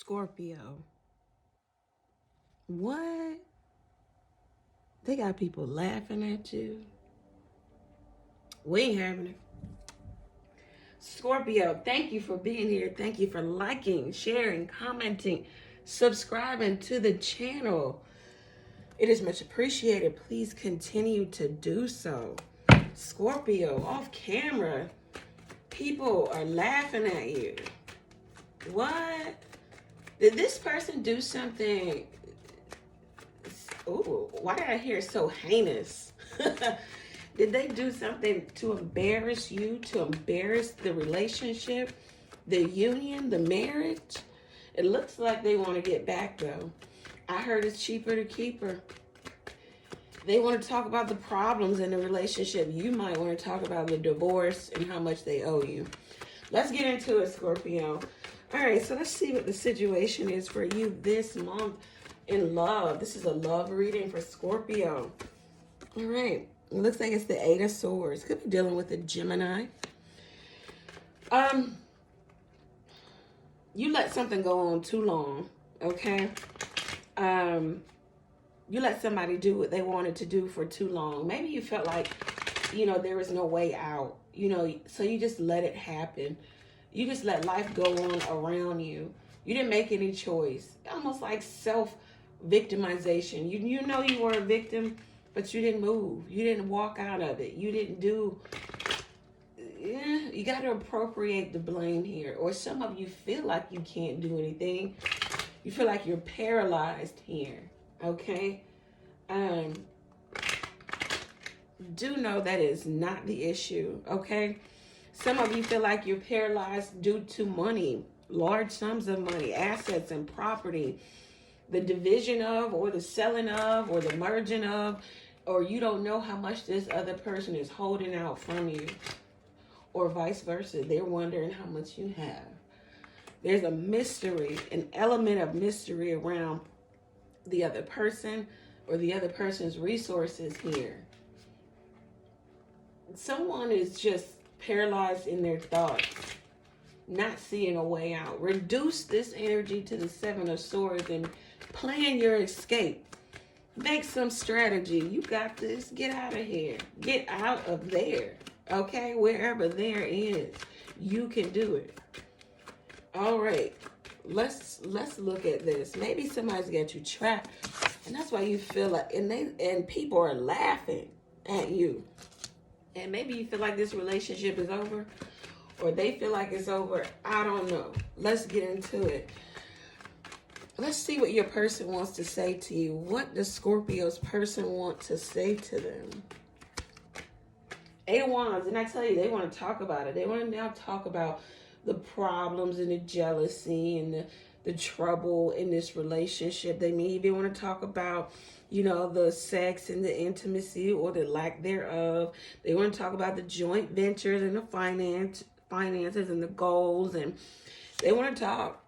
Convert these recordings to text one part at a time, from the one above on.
Scorpio. What? They got people laughing at you. We ain't having it. Scorpio, thank you for being here. Thank you for liking, sharing, commenting, subscribing to the channel. It is much appreciated. Please continue to do so. Scorpio, off camera, people are laughing at you. What? Did this person do something? Oh, why did I hear so heinous? Did they do something to embarrass you, to embarrass the relationship, the union, the marriage? It looks like they want to get back, though. I heard it's cheaper to keep her. They want to talk about the problems in the relationship. You might want to talk about the divorce and how much they owe you. Let's get into it, Scorpio. All right, so let's see what the situation is for you this month in love. This is a love reading for Scorpio. All right. It looks like it's the Eight of Swords. Could be dealing with a Gemini. You let something go on too long, okay? You let somebody do what they wanted to do for too long. Maybe you felt like, there was no way out, so you just let it happen. You just let life go on around you. You didn't make any choice. Almost like self-victimization. You know you were a victim, but you didn't move. You didn't walk out of it. You didn't do... You got to appropriate the blame here. Or some of you feel like you can't do anything. You feel like you're paralyzed here. Okay? Do know that is not the issue. Okay? Some of you feel like you're paralyzed due to money. Large sums of money. Assets and property. The division of, or the selling of, or the merging of, or you don't know how much this other person is holding out from you, or vice versa. They're wondering how much you have. There's a mystery, an element of mystery around the other person or the other person's resources here. Someone is just paralyzed in their thoughts, not seeing a way out. Reduce this energy to the Seven of Swords and plan your escape. Make some strategy. You got this. Get out of here. Get out of there. Okay? Wherever there is, you can do it. All right. Let's look at this. Maybe somebody's got you trapped, and that's why you feel like, and people are laughing at you. And maybe you feel like this relationship is over, or they feel like it's over. I don't know. Let's get into it. Let's see what your person wants to say to you. What does Scorpio's person want to say to them? Eight of Wands. And I tell you, they want to talk about it. They want to now talk about the problems and the jealousy and the trouble in this relationship. They may even want to talk about, the sex and the intimacy or the lack thereof. They want to talk about the joint ventures and the finances and the goals. And they want to talk.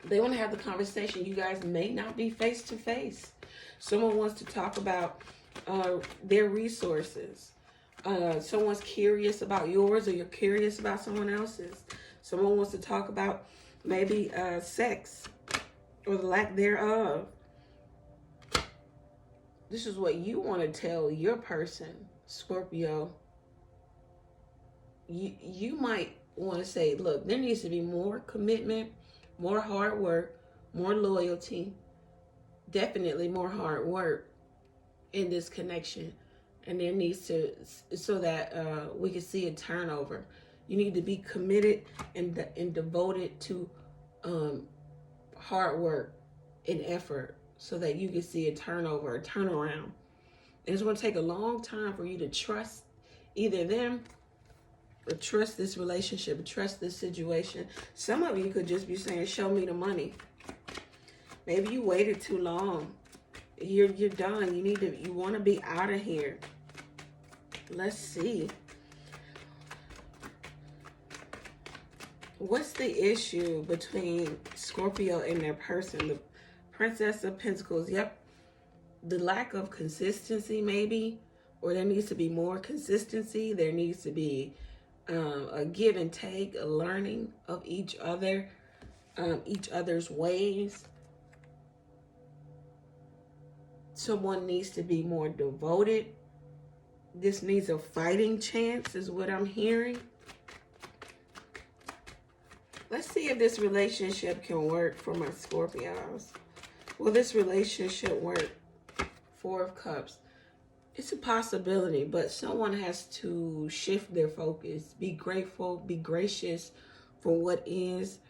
They want to have the conversation. You guys may not be face to face. Someone wants to talk about their resources. Someone's curious about yours, or you're curious about someone else's. Someone wants to talk about maybe sex or the lack thereof. This is what you want to tell your person, Scorpio. You might want to say, look, there needs to be more commitment, more hard work, more loyalty, definitely more hard work in this connection. And there needs to, so that we can see a turnover. You need to be committed and devoted to hard work and effort so that you can see a turnover, a turnaround. And it's going to take a long time for you to trust either them or trust this relationship, or trust this situation. Some of you could just be saying, show me the money. Maybe you waited too long. You're done. You want to be out of here. Let's see. What's the issue between Scorpio and their person? The Princess of Pentacles. Yep. The lack of consistency, maybe. Or there needs to be more consistency. There needs to be a give and take, a learning of each other. each other's ways. Someone needs to be more devoted. This needs a fighting chance is what I'm hearing. Let's see if this relationship can work for my Scorpios. Will this relationship work? Four of Cups. It's a possibility, but someone has to shift their focus. Be grateful, be gracious for what is,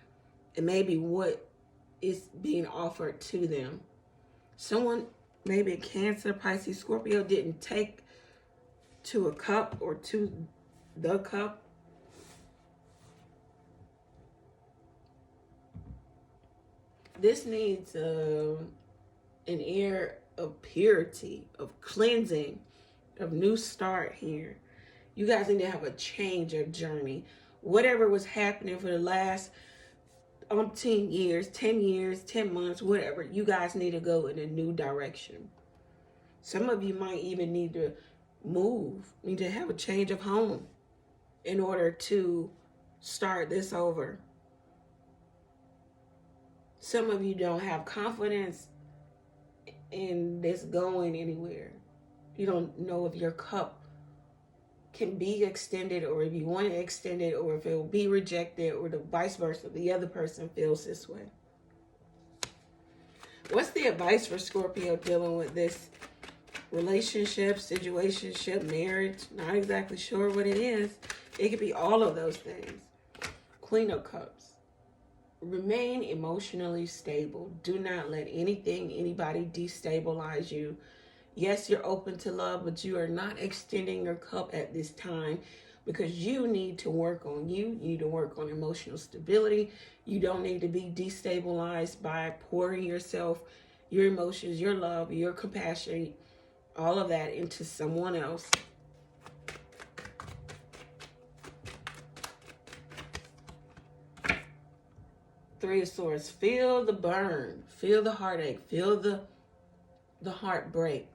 and maybe what is being offered to them. Someone, maybe a Cancer, Pisces, Scorpio, didn't take to a cup or to the cup. This needs an air of purity, of cleansing, of new start here. You guys need to have a change of journey. Whatever was happening for the last 10 years, 10 months, whatever, you guys need to go in a new direction. Some of you might even need to move, need to have a change of home in order to start this over. Some of you don't have confidence in this going anywhere. You don't know if your cup can be extended, or if you want to extend it, or if it will be rejected, or the vice versa. The other person feels this way. What's the advice for Scorpio dealing with this relationship, situationship, marriage? Not exactly sure what it is. It could be all of those things. Queen of Cups. Remain emotionally stable. Do not let anything, anybody destabilize you. Yes, you're open to love, but you are not extending your cup at this time because you need to work on you. You need to work on emotional stability. You don't need to be destabilized by pouring yourself, your emotions, your love, your compassion, all of that into someone else. Three of Swords. Feel the burn. Feel the heartache. Feel the heartbreak.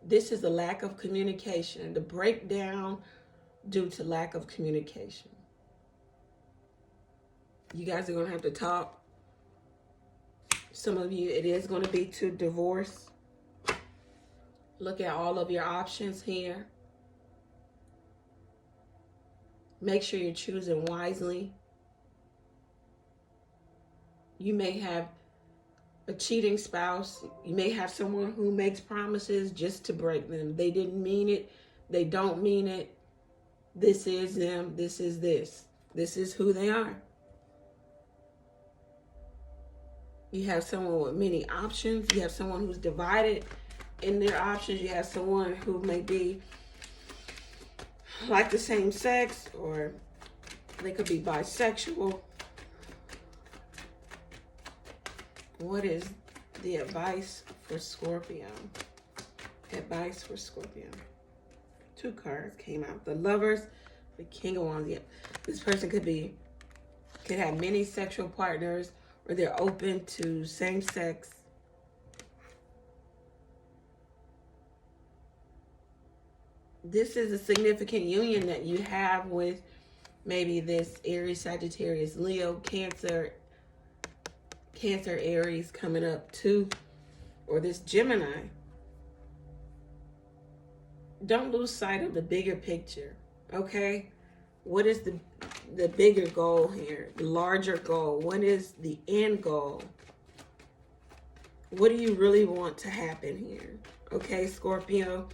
This is a lack of communication. The breakdown due to lack of communication. You guys are going to have to talk. Some of you, it is going to be to divorce. Look at all of your options here. Make sure you're choosing wisely. You may have a cheating spouse. You may have someone who makes promises just to break them. They didn't mean it. They don't mean it. This is them. This is this. This is who they are. You have someone with many options. You have someone who's divided in their options. You have someone who may be like the same sex, or they could be bisexual. What is the advice for Scorpio? Advice for Scorpio. Two cards came out. The Lovers, the King of Wands. Yep. This person could have many sexual partners, or they're open to same sex. This is a significant union that you have with maybe this Aries, Sagittarius, Leo, Cancer, Aries coming up too, or this Gemini. Don't lose sight of the bigger picture, okay? What is the bigger goal here, the larger goal? What is the end goal? What do you really want to happen here? Okay, Scorpio,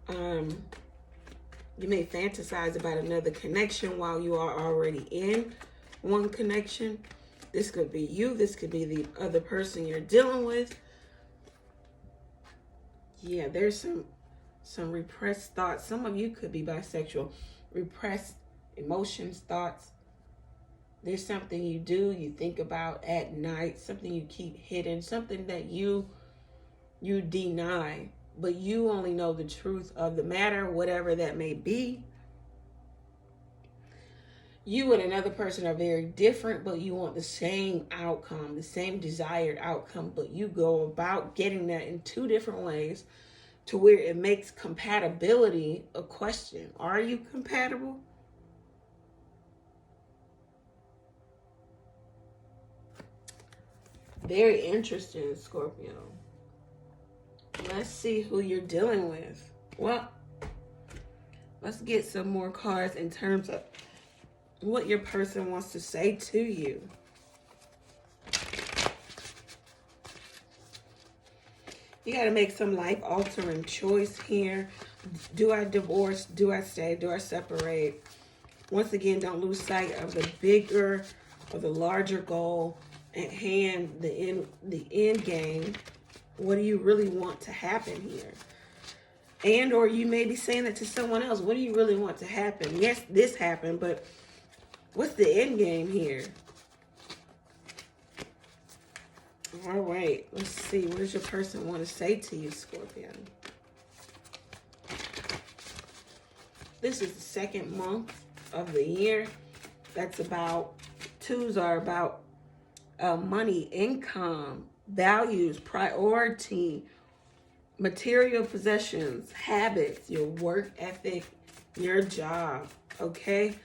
you may fantasize about another connection while you are already in one connection. This could be you. This could be the other person you're dealing with. Yeah, there's some repressed thoughts. Some of you could be bisexual. Repressed emotions, thoughts. There's something you do, you think about at night, something you keep hidden, something that you deny, but you only know the truth of the matter, whatever that may be. You and another person are very different, but you want the same outcome, the same desired outcome, but you go about getting that in two different ways to where it makes compatibility a question. Are you compatible? Very interesting, Scorpio. Let's see who you're dealing with. Well, let's get some more cards in terms of what your person wants to say to you. You got to make some life-altering choice here. Do I divorce? Do I stay? Do I separate? Once again, don't lose sight of the bigger or the larger goal at hand, the end game. What do you really want to happen here? And or you may be saying that to someone else. What do you really want to happen? Yes, this happened, but what's the end game here? All right, let's see. What does your person want to say to you, Scorpio? This is the second month of the year. That's about, twos are about money, income, values, priority, material possessions, habits, your work ethic, your job, okay?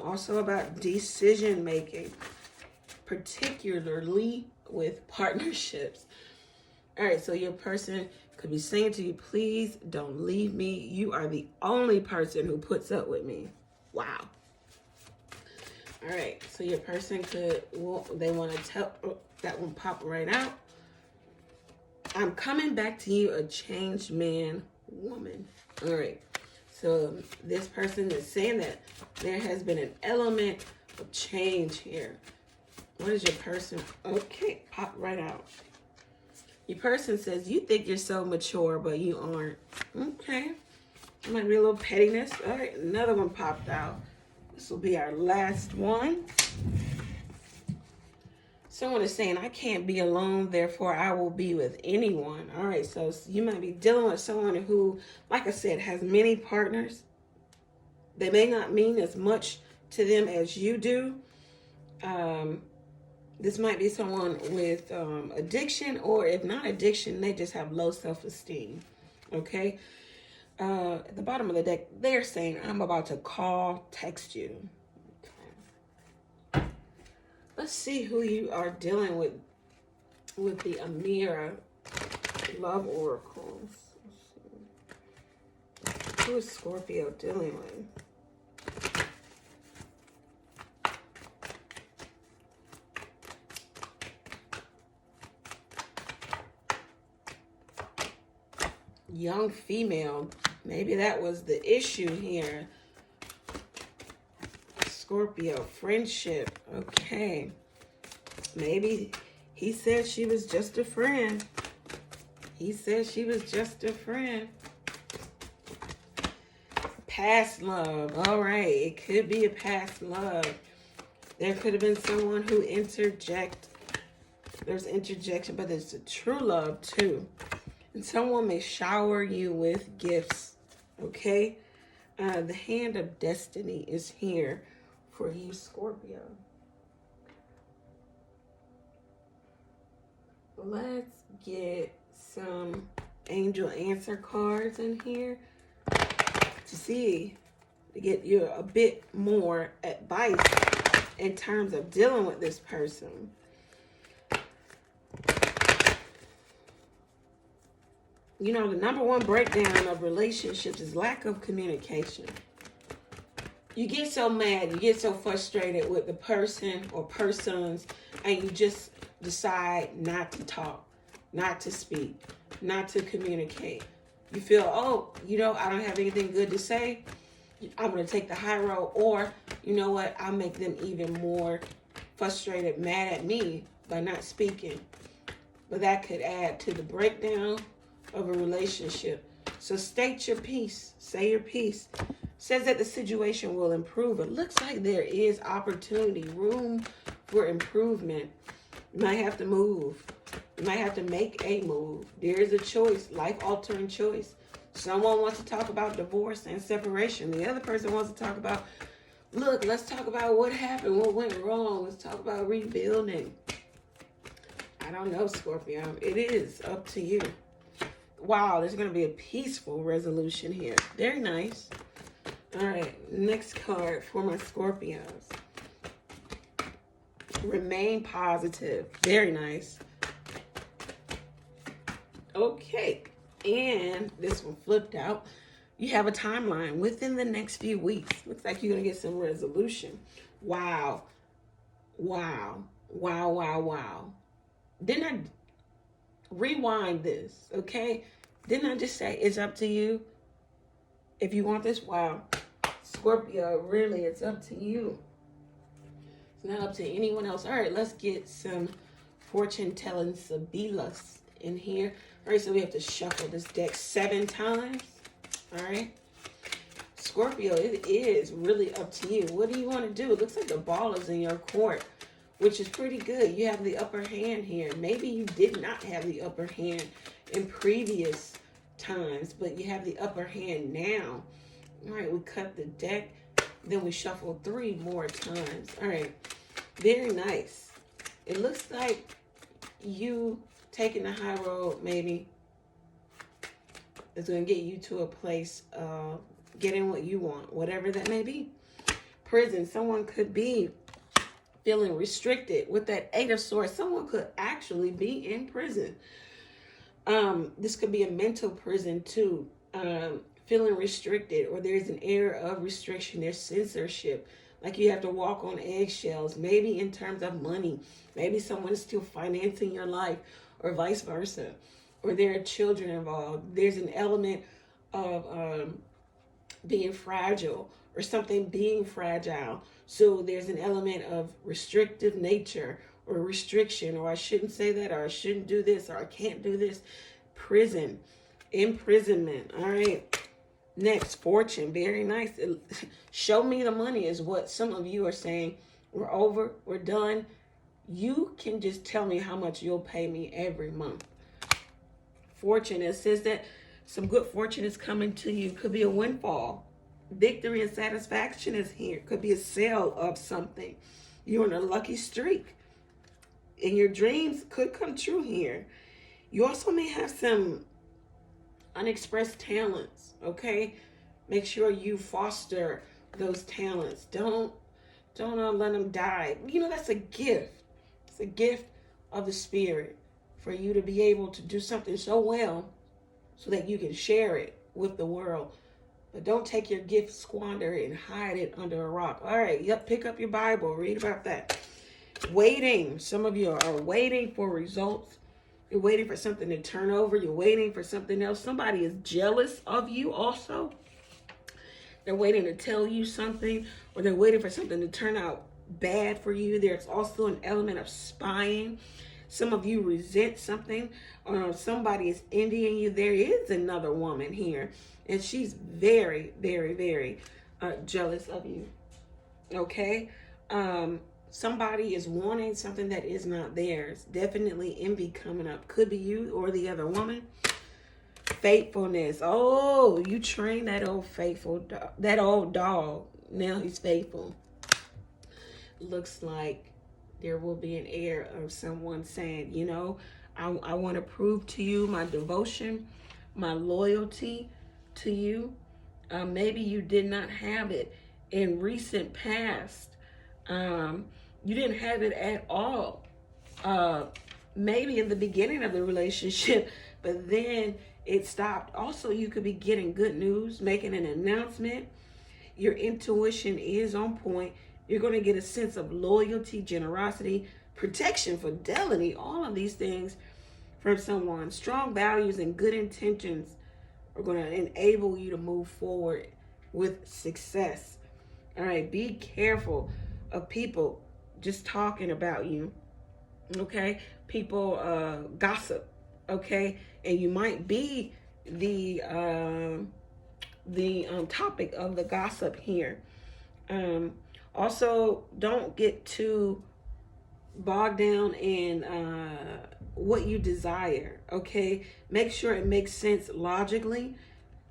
Also about decision making, particularly with partnerships. All right, so your person could be saying to you, please don't leave me. You are the only person who puts up with me. Wow. All right, so your person could, well, they want to tell, oh, that one pop right out. I'm coming back to you, a changed man, woman. All right, so this person is saying that there has been an element of change here. What is your person? Okay, pop right out. Your person says, you think you're so mature, but you aren't. Okay. Might be a little pettiness. All right, another one popped out. This will be our last one. Someone is saying, I can't be alone, therefore I will be with anyone. All right, so you might be dealing with someone who, like I said, has many partners. They may not mean as much to them as you do. This might be someone with addiction, or if not addiction, they just have low self-esteem, okay? At the bottom of the deck, they're saying, I'm about to call, text you. Okay. Let's see who you are dealing with the Amira Love Oracles. Who is Scorpio dealing with? Young female. Maybe that was the issue here. Scorpio, friendship. Okay. Maybe he said she was just a friend. He said she was just a friend. Past love. All right. It could be a past love. There could have been someone who interject. There's interjection, but there's a true love too. And someone may shower you with gifts, okay? The hand of destiny is here for you, Scorpio. Let's get some angel answer cards in here to see, to get you a bit more advice in terms of dealing with this person. You know, the number one breakdown of relationships is lack of communication. You get so mad, you get so frustrated with the person or persons, and you just decide not to talk, not to speak, not to communicate. You feel, oh, you know, I don't have anything good to say. I'm going to take the high road. Or, you know what, I'll make them even more frustrated, mad at me by not speaking. But that could add to the breakdown of a relationship. So state your piece. Say your piece. Says that the situation will improve. It looks like there is opportunity, room for improvement. You might have to move. You might have to make a move. There is a choice, life-altering choice. Someone wants to talk about divorce and separation. The other person wants to talk about, look, let's talk about what happened, what went wrong. Let's talk about rebuilding. I don't know, Scorpio. It is up to you. Wow, there's going to be a peaceful resolution here. Very nice. All right, next card for my Scorpios. Remain positive. Very nice. Okay. And this one flipped out. You have a timeline within the next few weeks. Looks like you're going to get some resolution. Wow. Wow. Wow, wow, wow. Didn't I rewind this? Okay. Didn't I just say it's up to you? If you want this, wow. Scorpio, really, it's up to you. It's not up to anyone else. All right, let's get some fortune-telling Sabilas in here. All right, so we have to shuffle this deck 7 times. All right. Scorpio, it is really up to you. What do you want to do? It looks like the ball is in your court, which is pretty good. You have the upper hand here. Maybe you did not have the upper hand in previous times, but you have the upper hand now. All right, we cut the deck, then we shuffle 3 more times. All right, very nice. It looks like you taking the high road maybe is going to get you to a place of getting what you want, whatever that may be. Prison, someone could be feeling restricted with that 8 of Swords. Someone could actually be in prison. This could be a mental prison too. Feeling restricted, or there's an air of restriction. There's censorship, like you have to walk on eggshells, maybe in terms of money. Maybe someone is still financing your life, or vice versa, or there are children involved. There's an element of being fragile, or something being fragile. So there's an element of restrictive nature, or restriction, or I shouldn't say that, or I shouldn't do this, or I can't do this. Prison, imprisonment. All right. Next, fortune. Very nice. Show me the money is what some of you are saying. We're over. We're done. You can just tell me how much you'll pay me every month. Fortune. It says that some good fortune is coming to you. Could be a windfall. Victory and satisfaction is here. Could be a sale of something. You're on a lucky streak. And your dreams could come true here. You also may have some unexpressed talents, okay? Make sure you foster those talents. Don't let them die. You know, that's a gift. It's a gift of the spirit for you to be able to do something so well so that you can share it with the world. But don't take your gift, squander it, and hide it under a rock. All right, yep, pick up your Bible, read about that. Waiting. Some of you are waiting for results. You're waiting for something to turn over. You're waiting for something else. Somebody is jealous of you also. They're waiting to tell you something, or they're waiting for something to turn out bad for you. There's also an element of spying. Some of you resent something, or somebody is envying you. There is another woman here, and she's very, very, very jealous of you. Okay? Somebody is wanting something that is not theirs. Definitely envy coming up. Could be you or the other woman. Faithfulness. Oh, you train that old faithful dog, that old dog. Now he's faithful. Looks like there will be an air of someone saying, you know, I want to prove to you my devotion, my loyalty to you. Maybe you did not have it in recent past. You didn't have it at all. Maybe in the beginning of the relationship, but then it stopped. Also, you could be getting good news, making an announcement. Your intuition is on point. You're going to get a sense of loyalty, generosity, protection, fidelity, all of these things from someone. Strong values and good intentions are going to enable you to move forward with success. All right, be careful of people just talking about you, okay? People gossip, okay? And you might be the topic of the gossip here. Also, don't get too bogged down in what you desire, okay? Make sure it makes sense logically,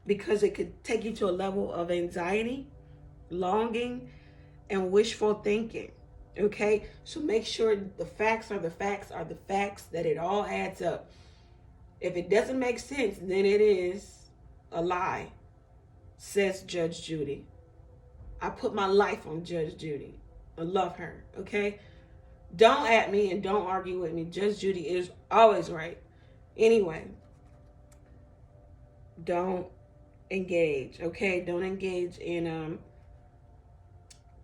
because it could take you to a level of anxiety, longing, and wishful thinking, okay? So make sure the facts are the facts are the facts, that it all adds up. If it doesn't make sense, then it is a lie, says Judge Judy. I put my life on Judge Judy. I love her, okay? Don't at me and don't argue with me. Just Judy is always right. Anyway, don't engage, okay? Don't engage in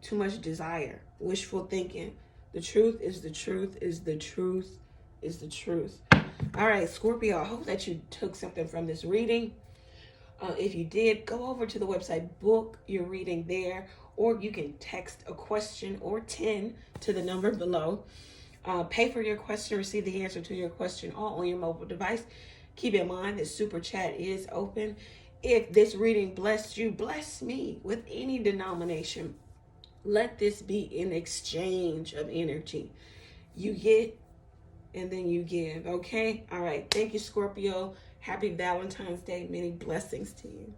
too much desire, wishful thinking. The truth is the truth is the truth is the truth. All right, Scorpio, I hope that you took something from this reading. If you did, go over to the website, book your reading there, or you can text a question or 10 to the number below. Pay for your question, receive the answer to your question all on your mobile device. Keep in mind that Super Chat is open. If this reading blessed you, bless me with any denomination. Let this be an exchange of energy. You get and then you give, okay? All right. Thank you, Scorpio. Happy Valentine's Day. Many blessings to you.